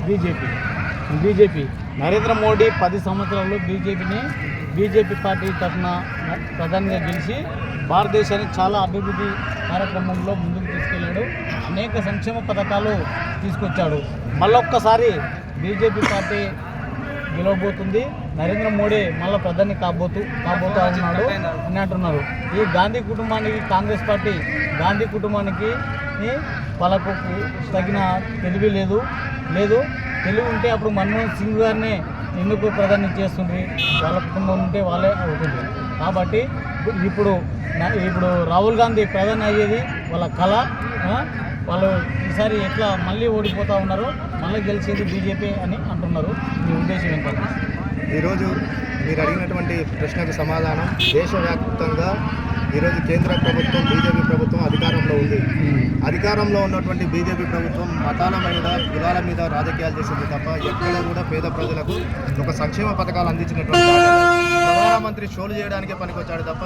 BJP Narendra Modi 10 సంవత్సరాల్లో BJP party తరఫున ప్రధానిగా గెలిచి భారతదేశాన్ని చాలా అభివృద్ధి కార్యక్రమంలో ముందుకు తీసుకెళ్ళాడు. అనేక సంక్షేమ పథకాలు తీసుకొచ్చాడు. మళ్ళొక్కసారి బీజేపీ పార్టీ గెలవబోతుంది. నరేంద్ర మోడీ మళ్ళీ ప్రధాని కాబోతూ ఉన్నాడు అని అంటున్నారు. ఈ గాంధీ కుటుంబానికి, కాంగ్రెస్ పార్టీ గాంధీ కుటుంబానికి వాళ్ళకు తగిన తెలివి లేదు. తెలివి ఉంటే అప్పుడు మన్మోహన్ సింగ్ గారిని ఎందుకు ప్రధాని చేస్తుంది? వాళ్ళ కుటుంబం ఉంటే వాళ్ళే అవుతుంది. కాబట్టి ఇప్పుడు రాహుల్ గాంధీ ప్రధాని అయ్యేది వాళ్ళ కళ. వాళ్ళు ఈసారి ఎట్లా మళ్ళీ ఓడిపోతూ ఉన్నారు, మళ్ళీ గెలిచేది బీజేపీ అని అంటున్నారు. మీ ఉద్దేశం ఏంటంటే? ఈరోజు మీరు అడిగినటువంటి ప్రశ్నకు సమాధానం, దేశవ్యాప్తంగా ఈరోజు కేంద్ర ప్రభుత్వం బీజేపీ ప్రభుత్వం అధికారంలో ఉంది. అధికారంలో ఉన్నటువంటి బీజేపీ ప్రభుత్వం మతాల మీద, కులాల మీద రాజకీయాలు చేసింది తప్ప ఎక్కడ కూడా పేద ప్రజలకు ఒక సంక్షేమ పథకాలు అందించినటువంటి ప్రధానమంత్రి షోలు చేయడానికే పనికొచ్చాడు తప్ప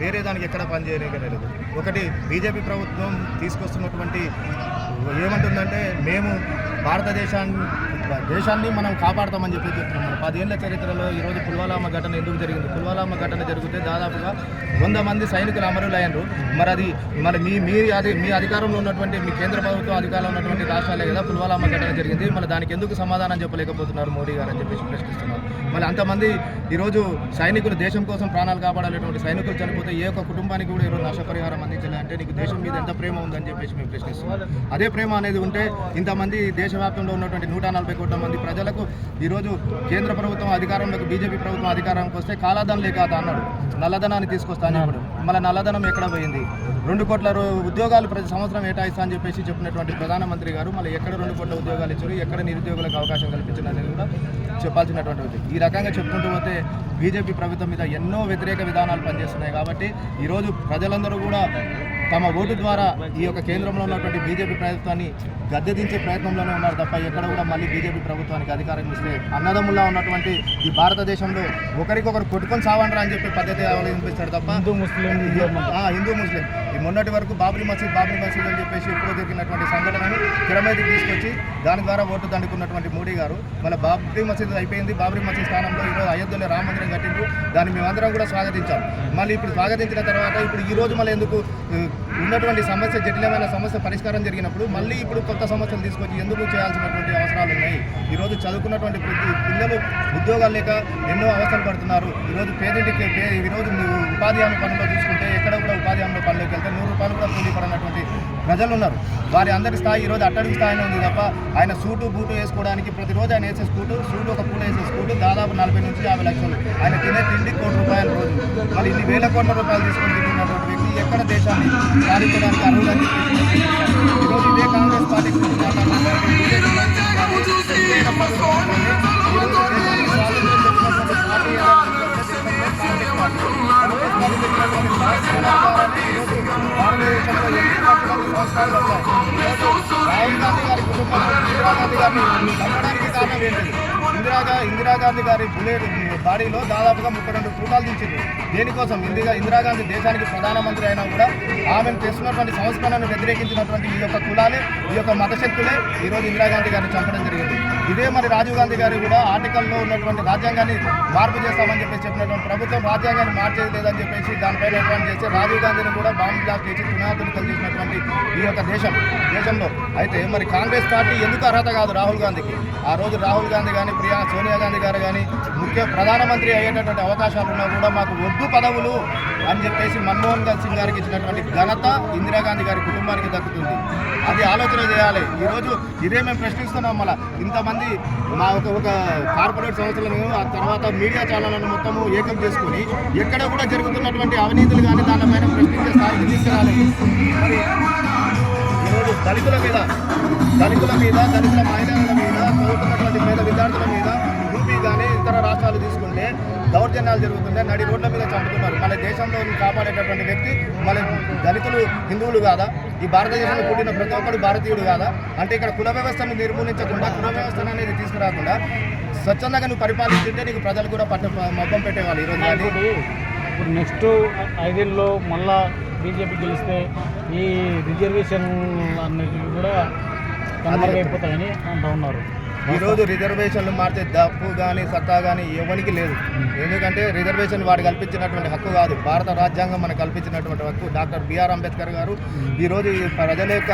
వేరే దానికి ఎక్కడ పనిచేయలేదు. ఒకటి బీజేపీ ప్రభుత్వం తీసుకొస్తున్నటువంటి ఏమంటుందంటే, మేము దేశాన్ని మనం కాపాడతామని చెప్పి చెప్తున్నాం. మన 10 ఏళ్ల చరిత్రలో ఈరోజు పుల్వామా ఘటన ఎందుకు జరిగింది? పుల్వామా ఘటన జరిగితే దాదాపుగా 100 మంది సైనికులు అమరులయ్యారు. మరి మీ అధికారంలో ఉన్నటువంటి మీ కేంద్ర ప్రభుత్వం అధికారంలో ఉన్నటువంటి రాష్ట్రాలే కదా పుల్వామా ఘటన జరిగింది. మరి దానికి ఎందుకు సమాధానం చెప్పలేకపోతున్నారు మోడీ గారు అని చెప్పేసి ప్రశ్నిస్తున్నారు. మళ్ళీ అంతమంది ఈరోజు సైనికులు దేశం కోసం ప్రాణాలు కాపాడాలనేటువంటి సైనికులు చనిపోతే ఏ ఒక్క కుటుంబానికి కూడా ఈరోజు నష్టపరిహారం అందించాలి అంటే నీకు దేశం మీద ఎంత ప్రేమ ఉందని చెప్పేసి మేము ప్రశ్నిస్తున్నాం. అదే ప్రేమ అనేది ఉంటే ఇంతమంది దేశవ్యాప్తంలో ఉన్నటువంటి 140 కోట్ల మంది ప్రజలకు ఈరోజు కేంద్ర ప్రభుత్వం అధికారంలోకి, బీజేపీ ప్రభుత్వం అధికారంలోకి వస్తే కాలాధనం లేక అన్నాడు, నల్లధనాన్ని తీసుకొస్తా అని చెప్పాడు. మళ్ళీ నల్లధనం ఎక్కడ పోయింది? 2 కోట్ల ఉద్యోగాలు ప్రతి సంవత్సరం ఏటాయిస్తా అని చెప్పేసి చెప్పినటువంటి ప్రధానమంత్రి గారు మళ్ళీ ఎక్కడ 2 కోట్ల ఉద్యోగాలు ఇచ్చారు, ఎక్కడ నిరుద్యోగులకు అవకాశం కల్పించారు అనేది కూడా చెప్పాల్సినటువంటి. ఈ రకంగా చెప్పుకుంటూ పోతే బీజేపీ ప్రభుత్వం మీద ఎన్నో వ్యతిరేక విధానాలు పనిచేస్తున్నాయి. కాబట్టి ఈరోజు ప్రజలందరూ కూడా తమ ఓటు ద్వారా ఈ యొక్క కేంద్రంలో ఉన్నటువంటి బీజేపీ ప్రభుత్వాన్ని గద్దెదించే ప్రయత్నంలోనే ఉన్నారు తప్ప ఎక్కడ కూడా మళ్ళీ బీజేపీ ప్రభుత్వానికి అధికారం ఇస్తే అన్నదమ్ముల్లా ఉన్నటువంటి ఈ భారతదేశంలో ఒకరికొకరు కొట్టుకొని సావండ్రా అని చెప్పి పద్ధతి అవలంబిస్తారు తప్ప హిందూ ముస్లిం ఈ మొన్నటి వరకు బాబ్రీ మసీద్ అని చెప్పేసి ఇప్పుడు జరిగినటువంటి సంఘటనను తెరమీదకి తీసుకొచ్చి దాని ద్వారా ఓటు దండుకున్నటువంటి మోడీ గారు మళ్ళీ బాబ్రీ మసీద్ అయిపోయింది. బాబ్రీ మసీద్ స్థానంలో ఈరోజు అయోధ్యలో రామ మందిరం కట్టిండ్రు. దాన్ని మేమందరం కూడా స్వాగతించాం. మళ్ళీ ఇప్పుడు స్వాగతించిన తర్వాత ఇప్పుడు ఈ రోజు మళ్ళీ ఎందుకు ఉన్నటువంటి సమస్య, జటిలమైన సమస్య పరిష్కారం జరిగినప్పుడు మళ్ళీ ఇప్పుడు కొత్త సమస్యలు తీసుకొచ్చి ఎందుకు చేయాల్సినటువంటి అవసరాలు ఉన్నాయి? ఈరోజు చదువుకున్నటువంటి పిల్లలు ఉద్యోగాలు లేక ఎన్నో అవసరాలు పడుతున్నారు. ఈరోజు పేదింటికి ఈరోజు ఉపాధి హామీ పనుల్లో చూసుకుంటే ఎక్కడ కూడా ఉపాధి హామీ పనులకు వెళ్తే 100 రూపాయలు కూడా కూలీ పడినటువంటి ప్రజలు ఉన్నారు. వారి అందరి స్థాయి ఈరోజు అట్టడుగు స్థాయిలో ఉంది తప్ప ఆయన సూటు బూటు వేసుకోవడానికి ప్రతిరోజు ఆయన వేసే సూటు ఒక పూల వేసే స్కూటు దాదాపు 40 నుంచి 50 లక్షలు. ఆయన తినే తిండి 1 కోటి రూపాయలు రోజు. మరి ఇన్ని వేల కోట్ల రూపాయలు తీసుకొని తింటున్నటువంటి వ్యక్తి ఎక్కడ దేశాన్ని సాధించడానికి అర్హులని ఈరోజు ఇదే కాంగ్రెస్ పార్టీ గురించి రాహుల్ గాంధీ గారి కుటుంబం ఇందిరాగాంధీ గారిని చంపడానికి కారణం ఏంటంటే ఇందిరాగాంధీ గారి బుల్లెట్ బాడీలో దాదాపుగా 32 తూటాలు దించింది. దేనికోసం? ఇందిరాగాంధీ దేశానికి ప్రధానమంత్రి అయినా కూడా ఆమెను చేస్తున్నటువంటి సంస్కరణను వ్యతిరేకించినటువంటి ఈ యొక్క కులాలే, ఈ యొక్క మతశక్తులే ఈరోజు ఇందిరాగాంధీ గారిని చంపడం జరిగింది. ఇదే మరి రాజీవ్ గాంధీ గారు కూడా ఆర్టికల్లో ఉన్నటువంటి రాజ్యాంగాన్ని మార్పు చేస్తామని చెప్పేసి చెప్పినటువంటి ప్రభుత్వం రాజ్యాంగాన్ని మార్చేది లేదని చెప్పేసి దానిపైన అడ్వాన్స్ చేసి రాజీవ్ గాంధీని కూడా బాంబు బ్లాస్ట్ చేసి తునాతునికలు చేసినటువంటి ఈ యొక్క దేశంలో అయితే మరి కాంగ్రెస్ పార్టీ ఎందుకు అర్హత కాదు రాహుల్ గాంధీకి? ఆ రోజు రాహుల్ గాంధీ కానీ సోనియా గాంధీ గారు కానీ ప్రధానమంత్రి అయ్యేటటువంటి అవకాశాలు ఉన్నా కూడా మాకు వద్దు పదవులు అని చెప్పేసి మన్మోహన్ సింగ్ గారికి ఇచ్చినటువంటి ఘనత ఇందిరాగాంధీ గారి కుటుంబానికి దక్కుతుంది. అది ఆలోచన చేయాలి. ఈరోజు ఇదే మేము ప్రశ్నిస్తున్నాం. మళ్ళీ ఇంతమంది మా ఒక కార్పొరేట్ సంస్థలను, ఆ తర్వాత మీడియా ఛానళ్లను మొత్తము ఏకం చేసుకుని ఎక్కడ కూడా జరుగుతున్నటువంటి అవినీతులు కానీ దానిపైన ప్రశ్నించే స్థాయికి తీసుకురాలి. మరి ఈరోజు దళితుల మీద దళితుల మహిళల మీద, చదువుతున్నటువంటి పేద విద్యార్థుల మీద యూపీ కానీ ఇతర రాష్ట్రాలు తీసుకుంటే దౌర్జన్యాలు జరుగుతుంటే నడి రోడ్ల మీద చంపుతున్నారు. మళ్ళీ దేశంలో కాపాడేటటువంటి వ్యక్తి మళ్ళీ దళితులు హిందువులు కాదా? ఈ భారతదేశంలో పుట్టిన ప్రతి ఒక్కరు భారతీయుడు కాదా? అంటే ఇక్కడ కుల వ్యవస్థను నిర్మూలించకుండా, కుల వ్యవస్థను అనేది తీసుకురాకుండా స్వచ్ఛందంగా నువ్వు పరిపాలిస్తుంటే నీకు ప్రజలు కూడా మబ్బం పెట్టేవాళ్ళు. ఈరోజు ఇప్పుడు నెక్స్ట్ 5 ఏళ్ళలో మళ్ళా బీజేపీ గెలిస్తే ఈ రిజర్వేషన్ అన్నిటి కూడా కనుమరుగైపోతాయని అంటూ ఉన్నారు. ఈరోజు రిజర్వేషన్లు మార్చే దప్పు కానీ సత్తా కానీ ఎవరికి లేదు. ఎందుకంటే రిజర్వేషన్ వాడు కల్పించినటువంటి హక్కు కాదు, భారత రాజ్యాంగం మనకు కల్పించినటువంటి హక్కు. డాక్టర్ బిఆర్ అంబేద్కర్ గారు ఈరోజు ఈ ప్రజల యొక్క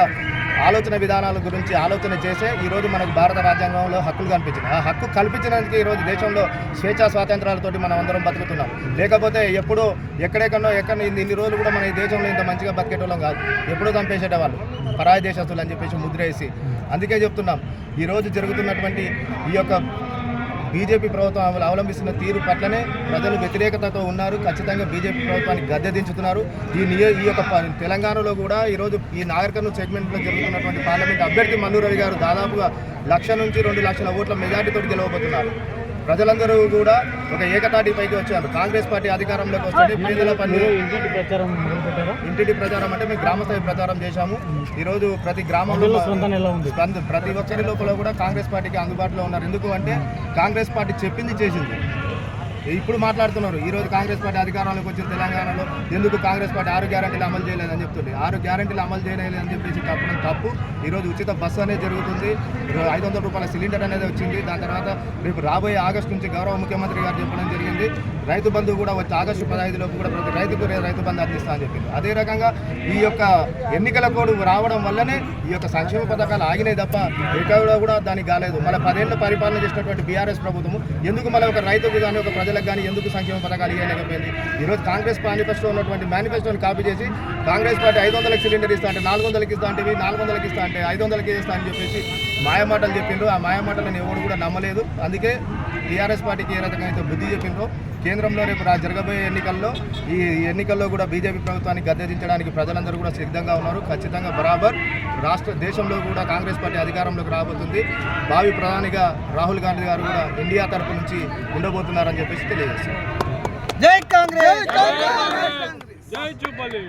ఆలోచన విధానాల గురించి ఆలోచన చేసే ఈరోజు మనకు భారత రాజ్యాంగంలో హక్కులు కల్పించింది. ఆ హక్కు కల్పించినందుకు ఈరోజు దేశంలో స్వేచ్ఛా స్వాతంత్రాలతోటి మనం అందరం బతుకుతున్నాం. లేకపోతే ఎప్పుడో ఎక్కడ ఇన్ని రోజులు కూడా మన ఈ దేశంలో ఇంత మంచిగా బతికేటోళ్ళం కాదు. ఎప్పుడో చంపేసేటవాళ్ళు పరాయి దేశస్తులు అని చెప్పేసి ముద్ర వేసి. అందుకే చెప్తున్నాం, ఈరోజు జరుగుతున్నటువంటి ఈ యొక్క బీజేపీ ప్రభుత్వం అవలంబిస్తున్న తీరు పట్లనే ప్రజలు వ్యతిరేకతతో ఉన్నారు. ఖచ్చితంగా బీజేపీ ప్రభుత్వాన్ని గద్దె దించుతున్నారు. ఈ యొక్క తెలంగాణలో కూడా ఈరోజు ఈ నాగర్కర్నూలు సెగ్మెంట్లో జరుగుతున్నటువంటి పార్లమెంట్ అభ్యర్థి మల్లు రవి గారు దాదాపుగా 1,00,000 నుంచి 2,00,000 ఓట్ల మెజార్టీతో గెలవబోతున్నారు. ప్రజలందరూ కూడా ఒక ఏకతాటి పైకి వచ్చారు. కాంగ్రెస్ పార్టీ అధికారంలోకి వస్తే పేదల పని ఇంటింటి ప్రచారం అంటే మేము గ్రామస్థాయి ప్రచారం చేశాము. ఈరోజు ప్రతి గ్రామంలో ప్రతి ఒక్కరి లోపల కూడా కాంగ్రెస్ పార్టీకి అందుబాటులో ఉన్నారు. ఎందుకు అంటే కాంగ్రెస్ పార్టీ చెప్పింది చేసింది. ఇప్పుడు మాట్లాడుతున్నారు, ఈరోజు కాంగ్రెస్ పార్టీ అధికారంలోకి వచ్చిన తెలంగాణలో ఎందుకు కాంగ్రెస్ పార్టీ 6 గ్యారెంటీలు అమలు చేయలేదని చెప్తుంది. 6 గ్యారెంటీలు అమలు చేయలేదని చెప్పేసి చెప్పడం తప్పు. ఈరోజు ఉచిత బస్సు అనేది జరుగుతుంది, 500 రూపాయల సిలిండర్ అనేది వచ్చింది. దాని తర్వాత రేపు రాబోయే ఆగస్టు నుంచి గౌరవ ముఖ్యమంత్రి గారు చెప్పడం జరిగింది, రైతు బంధు కూడా వచ్చి ఆగస్టు 15 లోపు కూడా ప్రతి రైతుకు రైతు బంధు అందిస్తా అని చెప్పింది. అదే రకంగా ఈ యొక్క ఎన్నికల కోడ్ రావడం వల్లనే ఈ యొక్క సంక్షేమ పథకాలు ఆగినాయి తప్ప ఎక్కడ కూడా దానికి కాలేదు. మళ్ళీ 10 ఏళ్ళ పరిపాలన చేసినటువంటి బీఆర్ఎస్ ప్రభుత్వము ఎందుకు మళ్ళీ ఒక రైతుకు కానీ ఒక ప్రజలకు కానీ ఎందుకు సంక్షేమ పథకాలు ఇవ్వలేకపోయింది? ఈరోజు కాంగ్రెస్ మేనిఫెస్టో ఉన్నటువంటి మేనిఫెస్టోని కాపీ చేసి కాంగ్రెస్ పార్టీ 500 సిలిండర్ ఇస్తా అంటే 400 ఇస్తా అంటే 400 ఇస్తా అంటే 500 ఇస్తా అని చెప్పేసి మాయమాటలు చెప్పిండ్రు. ఆ మాయమాటలను ఎవరు కూడా నమ్మలేదు. అందుకే టీఆర్ఎస్ పార్టీకి ఏ రకంగా అయితే బుద్ధి చెప్పిండ్రో కేంద్రంలో రేపు జరగబోయే ఎన్నికల్లో కూడా బీజేపీ ప్రభుత్వాన్ని గద్దెదించడానికి ప్రజలందరూ కూడా సిద్ధంగా ఉన్నారు. ఖచ్చితంగా బరాబర్ దేశంలో కూడా కాంగ్రెస్ పార్టీ అధికారంలోకి రాబోతుంది. భావి ప్రధానిగా రాహుల్ గాంధీ గారు కూడా ఇండియా తరపు నుంచి ఉండబోతున్నారని చెప్పేసి తెలియజేస్తారు. జై కాంగ్రెస్, జై కాంగ్రెస్, జై జూబిలీ.